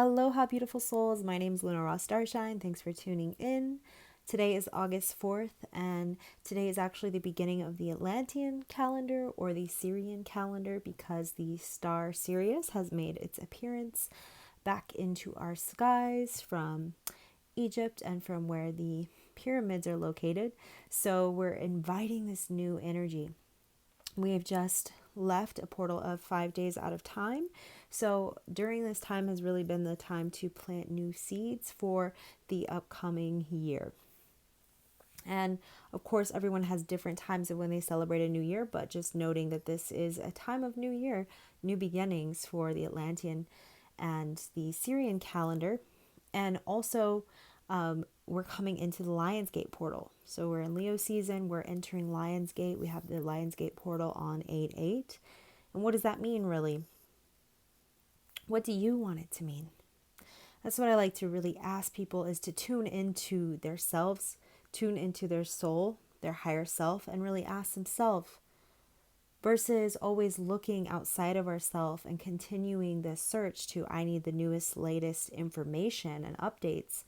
Aloha, beautiful souls. My name is lunarastarshine. Thanks for tuning in. Today is August 4th, and today is actually the beginning of the Atlantean calendar or the Sirian calendar because the star Sirius has made its appearance back into our skies from Egypt and from where the pyramids are located. So we're inviting this new energy. We have just left a portal of 5 days out of time. So during this time has really been the time to plant new seeds for the upcoming year. And of course, everyone has different times of when they celebrate a new year, but just noting that this is a time of new year, new beginnings for the Atlantean and the Syrian calendar. And also, we're coming into the Lionsgate portal. So we're in Leo season, we're entering Lionsgate. We have the Lionsgate portal on 8/8. And what does that mean, really? What do you want it to mean? That's what I like to really ask people, is to tune into their selves, tune into their soul, their higher self, and really ask themselves, versus always looking outside of ourselves and continuing the search to I need the newest, latest information and updates.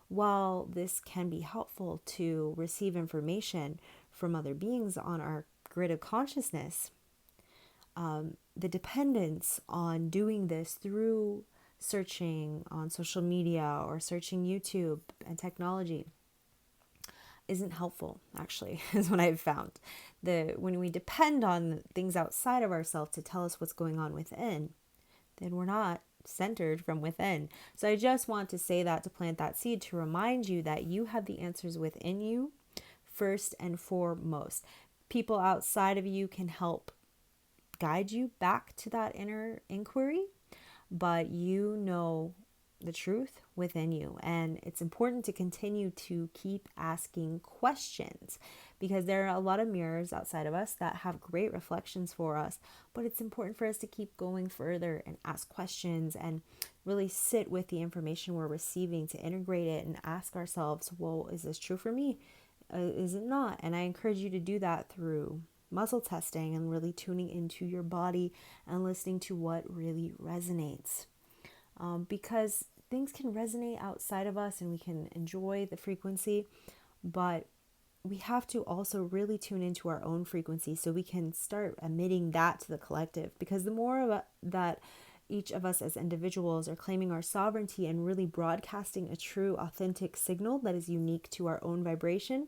While this can be helpful to receive information from other beings on our grid of consciousness, the dependence on doing this through searching on social media or searching YouTube and technology isn't helpful, actually, is what I've found. When we depend on things outside of ourselves to tell us what's going on within, then we're not centered from within. So I just want to say that, to plant that seed, to remind you that you have the answers within you first and foremost. People outside of you can help guide you back to that inner inquiry, but you know the truth within you. And it's important to continue to keep asking questions, because there are a lot of mirrors outside of us that have great reflections for us, but it's important for us to keep going further and ask questions and really sit with the information we're receiving, to integrate it and ask ourselves, well, is this true for me? Is it not? And I encourage you to do that through muscle testing and really tuning into your body and listening to what really resonates. Because things can resonate outside of us and we can enjoy the frequency, but we have to also really tune into our own frequency so we can start emitting that to the collective. Because the more that each of us as individuals are claiming our sovereignty and really broadcasting a true, authentic signal that is unique to our own vibration,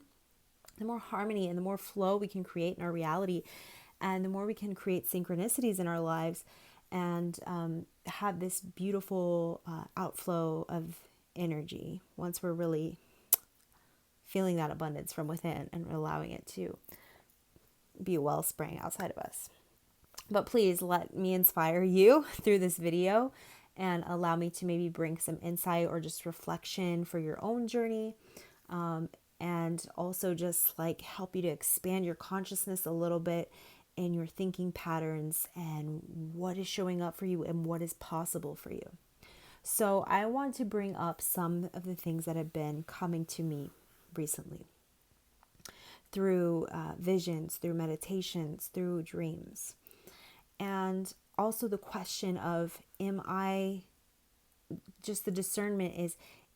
the more harmony and the more flow we can create in our reality, and the more we can create synchronicities in our lives and have this beautiful outflow of energy once we're really feeling that abundance from within and allowing it to be a wellspring outside of us. But please let me inspire you through this video and allow me to maybe bring some insight or just reflection for your own journey. And also just like help you to expand your consciousness a little bit in your thinking patterns and what is showing up for you and what is possible for you. So I want to bring up some of the things that have been coming to me recently through visions, through meditations, through dreams. And also the question of, just the discernment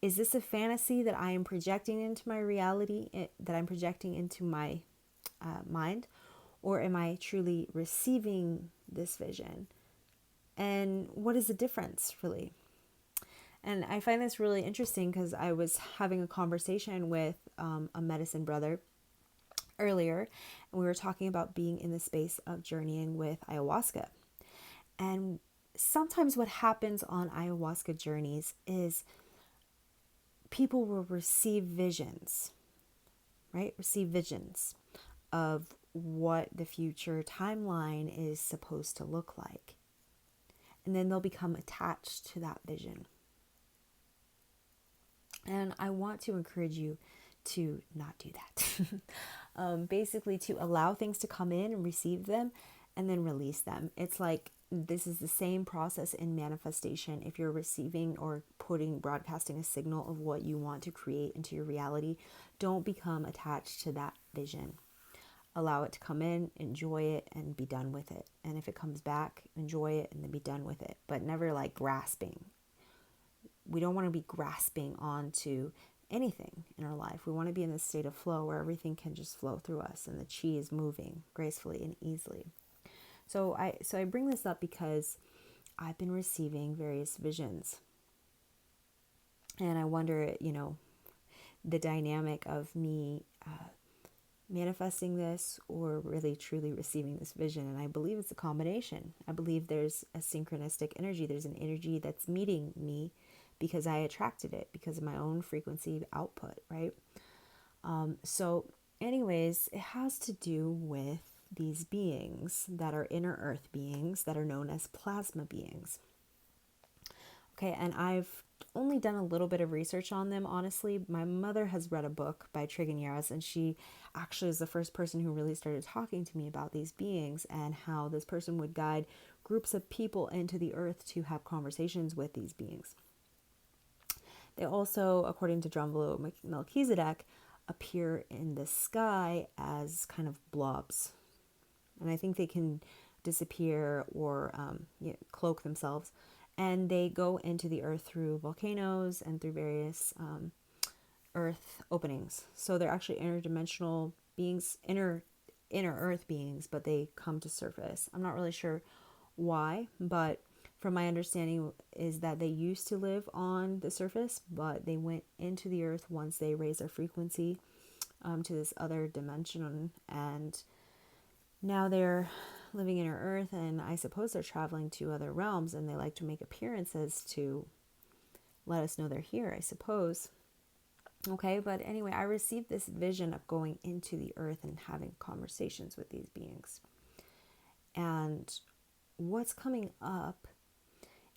is this a fantasy that I am projecting into my reality, that I'm projecting into my mind, or am I truly receiving this vision? And what is the difference, really? And I find this really interesting because I was having a conversation with a medicine brother earlier, and we were talking about being in the space of journeying with ayahuasca. And sometimes what happens on ayahuasca journeys is people will receive visions, right? Receive visions of what the future timeline is supposed to look like. And then they'll become attached to that vision. And I want to encourage you to not do that. Basically, to allow things to come in and receive them and then release them. It's like this is the same process in manifestation. If you're receiving or broadcasting a signal of what you want to create into your reality, don't become attached to that vision. Allow it to come in, enjoy it, and be done with it. And if it comes back, enjoy it and then be done with it. But never like grasping. we don't want to be grasping onto anything in our life. We want to be in this state of flow where everything can just flow through us and the chi is moving gracefully and easily. So I bring this up because I've been receiving various visions. And I wonder, the dynamic of me manifesting this or really truly receiving this vision. And I believe it's a combination. I believe there's a synchronistic energy. There's an energy that's meeting me because I attracted it, because of my own frequency output, right? So anyways, it has to do with these beings that are inner earth beings that are known as plasma beings. Okay, and I've only done a little bit of research on them, honestly. My mother has read a book by Trigan Yaras, and she actually is the first person who really started talking to me about these beings and how this person would guide groups of people into the earth to have conversations with these beings. They also, according to Drumvalo Melchizedek, appear in the sky as kind of blobs. And I think they can disappear or cloak themselves. And they go into the earth through volcanoes and through various earth openings. So they're actually interdimensional beings, inner earth beings, but they come to surface. I'm not really sure why, but from my understanding is that they used to live on the surface, but they went into the earth once they raised their frequency to this other dimension, and now they're living in our earth, and I suppose they're traveling to other realms, and they like to make appearances to let us know they're here, I suppose. Okay, but anyway, I received this vision of going into the earth and having conversations with these beings. And what's coming up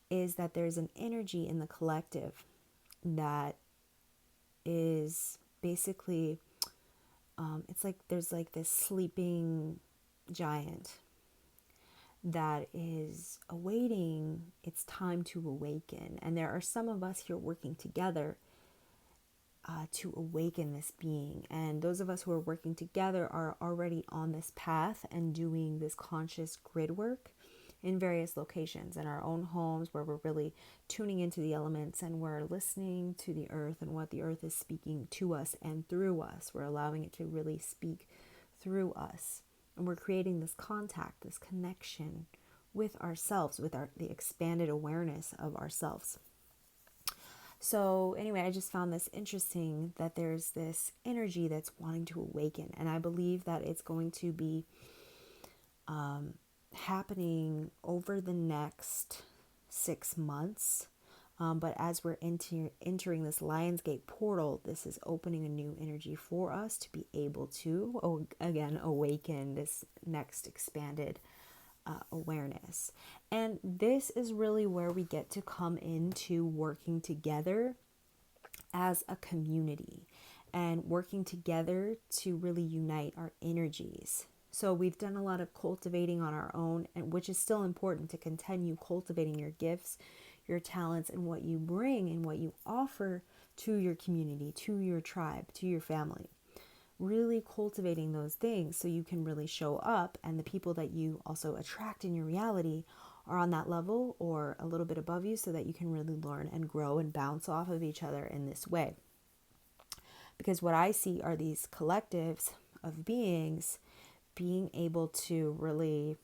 is that there's an energy in the collective that is basically, it's like there's like this sleeping giant that is awaiting its time to awaken. And there are some of us here working together to awaken this being. And those of us who are working together are already on this path and doing this conscious grid work in various locations, in our own homes, where we're really tuning into the elements and we're listening to the earth and what the earth is speaking to us and through us. We're allowing it to really speak through us. And we're creating this contact, this connection with ourselves, with the expanded awareness of ourselves. So anyway, I just found this interesting that there's this energy that's wanting to awaken. And I believe that it's going to be happening over the next 6 months. But as we're entering this Lionsgate portal, this is opening a new energy for us to be able to, again, awaken this next expanded awareness. And this is really where we get to come into working together as a community and working together to really unite our energies. So we've done a lot of cultivating on our own, and which is still important to continue cultivating your gifts, your talents, and what you bring and what you offer to your community, to your tribe, to your family. Really cultivating those things so you can really show up, and the people that you also attract in your reality are on that level or a little bit above you, so that you can really learn and grow and bounce off of each other in this way. Because what I see are these collectives of beings being able to really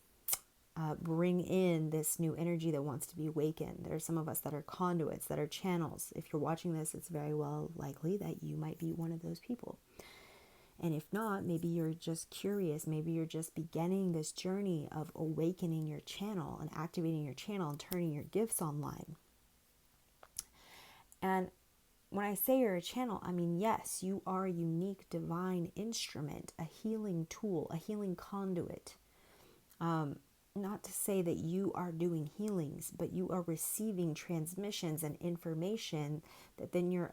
bring in this new energy that wants to be awakened. There are some of us that are conduits, that are channels. If you're watching this, it's very well likely that you might be one of those people. And if not, maybe you're just curious. Maybe you're just beginning this journey of awakening your channel and activating your channel and turning your gifts online. And when I say you're a channel, I mean, yes, you are a unique divine instrument, a healing tool, a healing conduit. Not to say that you are doing healings, but you are receiving transmissions and information that then you're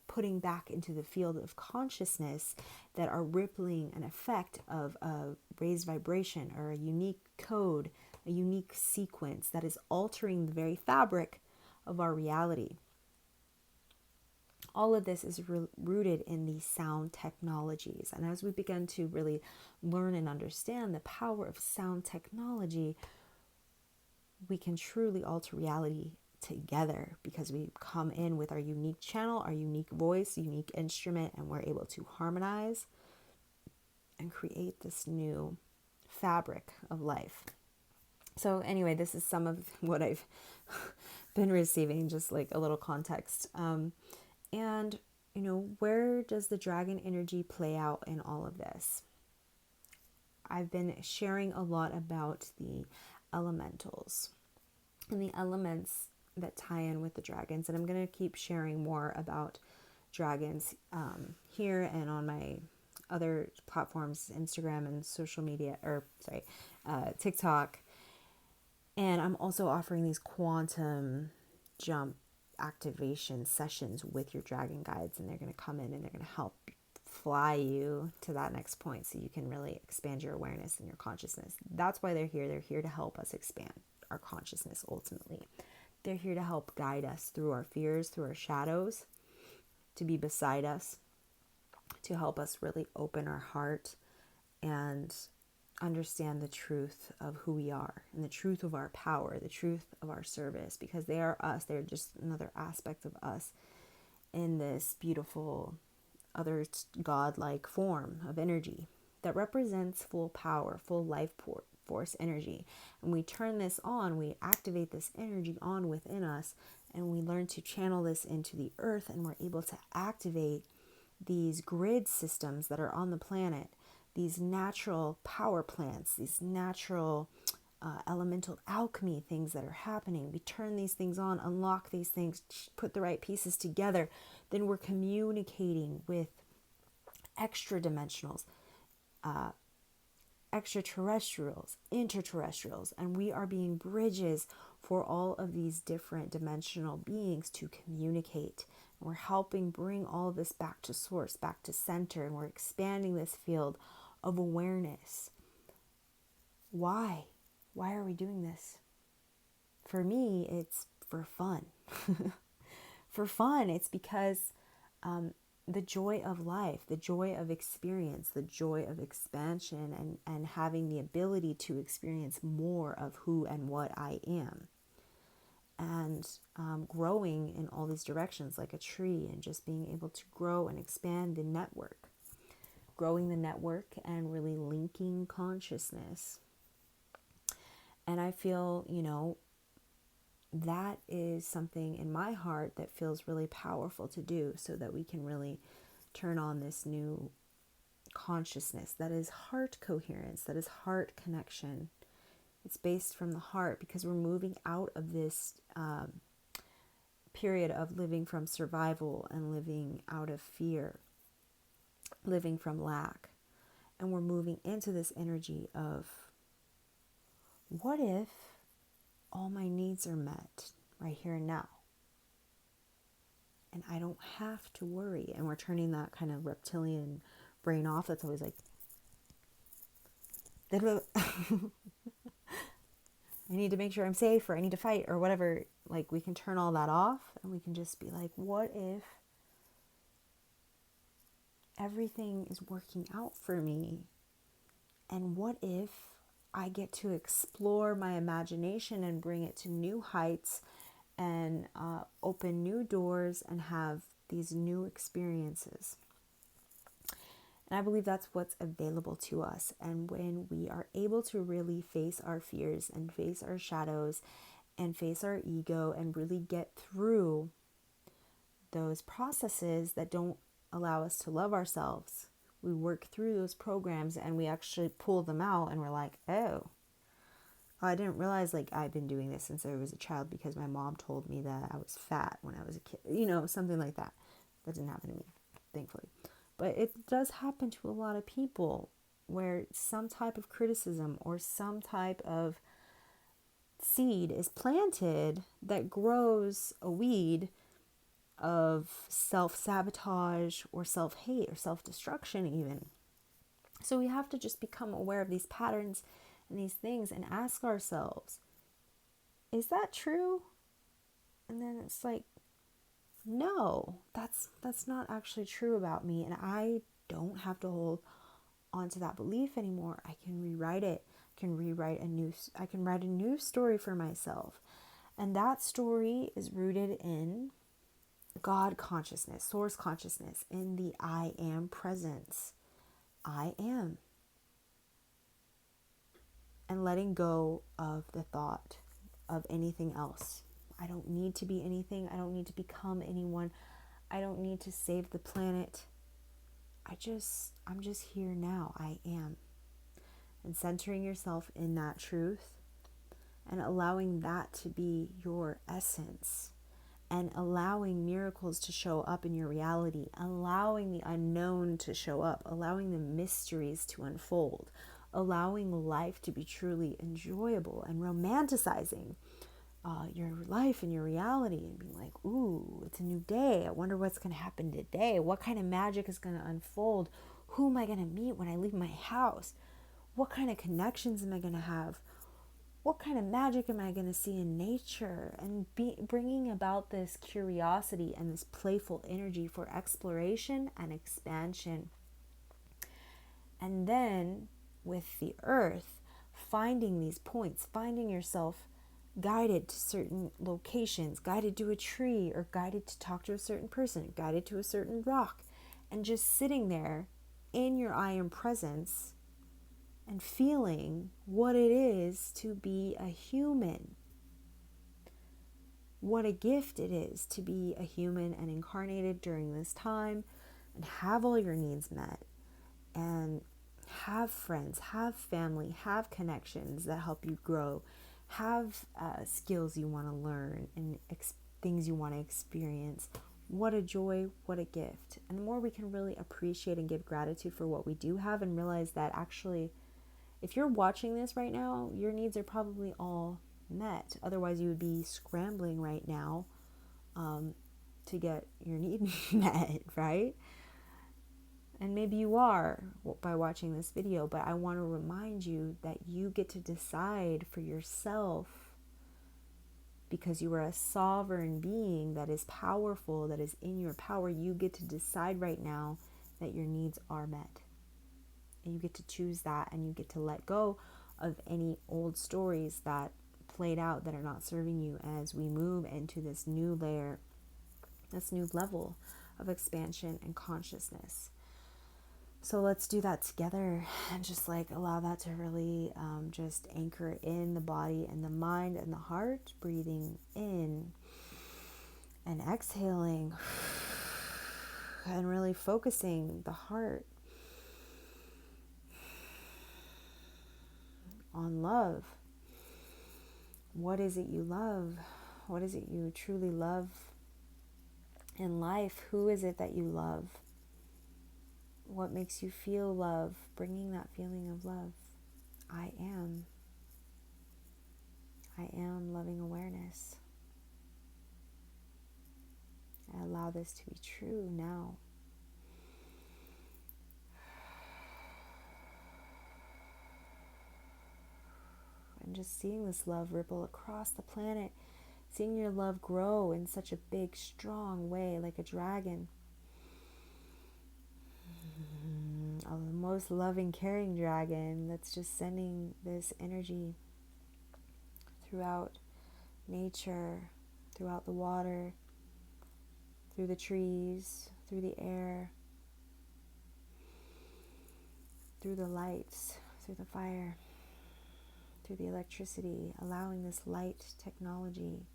putting back into the field of consciousness that are rippling an effect of a raised vibration or a unique code, a unique sequence that is altering the very fabric of our reality. All of this is rooted in these sound technologies. And as we begin to really learn and understand the power of sound technology, we can truly alter reality together, because we come in with our unique channel, our unique voice, unique instrument, and we're able to harmonize and create this new fabric of life. So anyway, this is some of what I've been receiving, just like a little context. And, where does the dragon energy play out in all of this? I've been sharing a lot about the elementals and the elements that tie in with the dragons. And I'm going to keep sharing more about dragons here and on my other platforms, Instagram and social media, TikTok. And I'm also offering these quantum jump activation sessions with your dragon guides, and they're going to come in and they're going to help fly you to that next point so you can really expand your awareness and your consciousness. That's why they're here. They're here to help us expand our consciousness ultimately. They're here to help guide us through our fears, through our shadows, to be beside us, to help us really open our heart and understand the truth of who we are and the truth of our power, the truth of our service, because they are us. They're just another aspect of us in this beautiful other godlike form of energy that represents full power, full life force energy. And we turn this on, we activate this energy on within us, and we learn to channel this into the earth, and we're able to activate these grid systems that are on the planet, these natural power plants, these natural elemental alchemy things that are happening. We turn these things on, unlock these things, put the right pieces together. Then we're communicating with extra dimensionals, extraterrestrials, interterrestrials, and we are being bridges for all of these different dimensional beings to communicate. And we're helping bring all of this back to source, back to center, and we're expanding this field of awareness. Why? Why are we doing this? For me, it's for fun. For fun, it's because the joy of life, the joy of experience, the joy of expansion, and having the ability to experience more of who and what I am. And growing in all these directions like a tree, and just being able to grow and expand the network. Growing the network and really linking consciousness. And I feel, that is something in my heart that feels really powerful to do, so that we can really turn on this new consciousness that is heart coherence, that is heart connection. It's based from the heart, because we're moving out of this period of living from survival and living out of fear, living from lack. And we're moving into this energy of, what if all my needs are met right here and now? And I don't have to worry. And we're turning that kind of reptilian brain off that's always like, I need to make sure I'm safe, or I need to fight, or whatever. Like, we can turn all that off, and we can just be like, what if everything is working out for me? And what if I get to explore my imagination and bring it to new heights, and open new doors and have these new experiences? And I believe that's what's available to us. And when we are able to really face our fears and face our shadows and face our ego and really get through those processes that don't allow us to love ourselves, we work through those programs and we actually pull them out, and we're like, oh, I didn't realize I've been doing this since I was a child because my mom told me that I was fat when I was a kid, something like that. That didn't happen to me, thankfully. But it does happen to a lot of people, where some type of criticism or some type of seed is planted that grows a weed of self-sabotage or self-hate or self-destruction even. So we have to just become aware of these patterns and these things and ask ourselves, is that true? And then it's like, no, that's not actually true about me, and I don't have to hold onto that belief anymore. I can rewrite it. I can write a new story for myself. And that story is rooted in God consciousness, source consciousness, in the I am presence. I am. And letting go of the thought of anything else. I don't need to be anything. I don't need to become anyone. I don't need to save the planet. I'm just here now. I am. And centering yourself in that truth and allowing that to be your essence, and allowing miracles to show up in your reality, allowing the unknown to show up, allowing the mysteries to unfold, allowing life to be truly enjoyable, and romanticizing your life and your reality, and being like, ooh, it's a new day. I wonder what's going to happen today. What kind of magic is going to unfold? Who am I going to meet when I leave my house? What kind of connections am I going to have? What kind of magic am I going to see in nature? And bringing about this curiosity and this playful energy for exploration and expansion. And then with the earth, finding these points, finding yourself guided to certain locations, guided to a tree, or guided to talk to a certain person, guided to a certain rock, and just sitting there in your I am presence and feeling what it is to be a human. What a gift it is to be a human and incarnated during this time and have all your needs met and have friends, have family, have connections that help you grow, have skills you want to learn and things you want to experience. What a joy, what a gift. And the more we can really appreciate and give gratitude for what we do have, and realize that actually, if you're watching this right now, your needs are probably all met. Otherwise, you would be scrambling right now to get your need met, right? And maybe you are by watching this video, but I want to remind you that you get to decide for yourself, because you are a sovereign being that is powerful, that is in your power. You get to decide right now that your needs are met. And you get to choose that, and you get to let go of any old stories that played out that are not serving you as we move into this new layer, this new level of expansion and consciousness. So let's do that together, and just like allow that to really just anchor in the body and the mind and the heart, breathing in and exhaling, and really focusing the heart on love. What is it you love? What is it you truly love in life? Who is it that you love? What makes you feel love? Bringing that feeling of love. I am. I am loving awareness. I allow this to be true now. And just seeing this love ripple across the planet, seeing your love grow in such a big, strong way, like a dragon. The most loving, caring dragon that's just sending this energy throughout nature, throughout the water, through the trees, through the air, through the lights, through the fire, through the electricity, allowing this light technology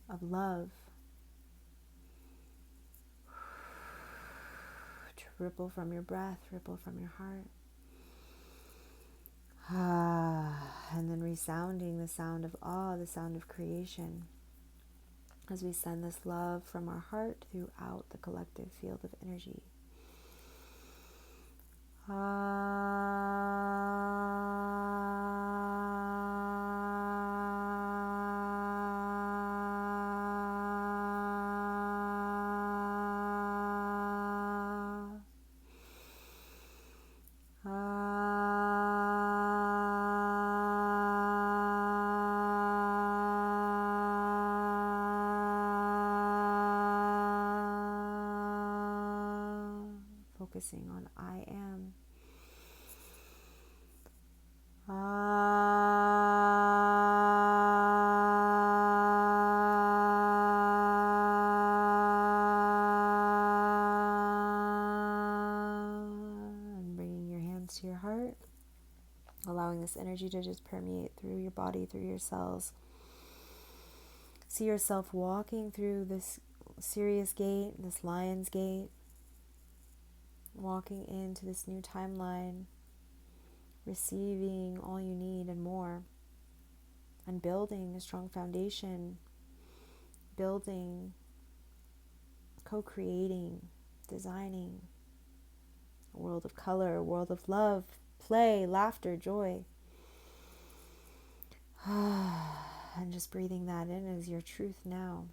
of love to ripple from your breath, ripple from your heart. And then resounding the sound of awe, the sound of creation, as we send this love from our heart throughout the collective field of energy. Focusing on I am. allowing this energy to just permeate through your body, through your cells. See yourself walking through this Sirius gate, this Lion's gate, walking into this new timeline, receiving all you need and more, and building a strong foundation, building, co-creating, designing a world of color, a world of love, play, laughter, joy. And just breathing that in as your truth now,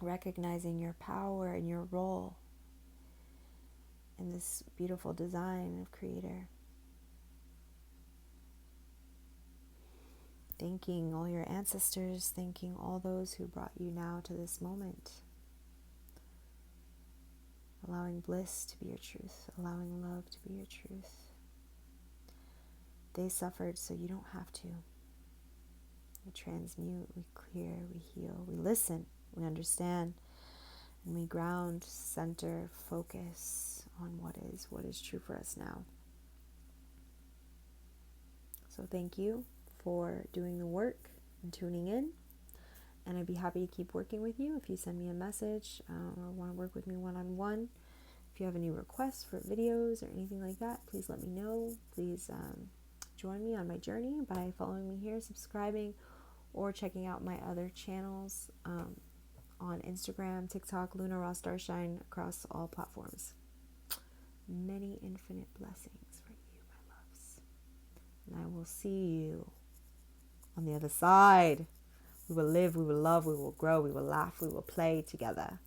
recognizing your power and your role in this beautiful design of Creator. Thanking all your ancestors, thanking all those who brought you now to this moment. Allowing bliss to be your truth, allowing love to be your truth. They suffered so you don't have to. We transmute, we clear, we heal, we listen, we understand, and we ground, center, focus on what is true for us now. So thank you for doing the work and tuning in, and I'd be happy to keep working with you if you send me a message or want to work with me one-on-one. If you have any requests for videos or anything like that, please let me know. Please join me on my journey by following me here, subscribing, or checking out my other channels on Instagram, TikTok, lunarastarshine, across all platforms. Many infinite blessings for you, my loves. And I will see you on the other side. We will live, we will love, we will grow, we will laugh, we will play together.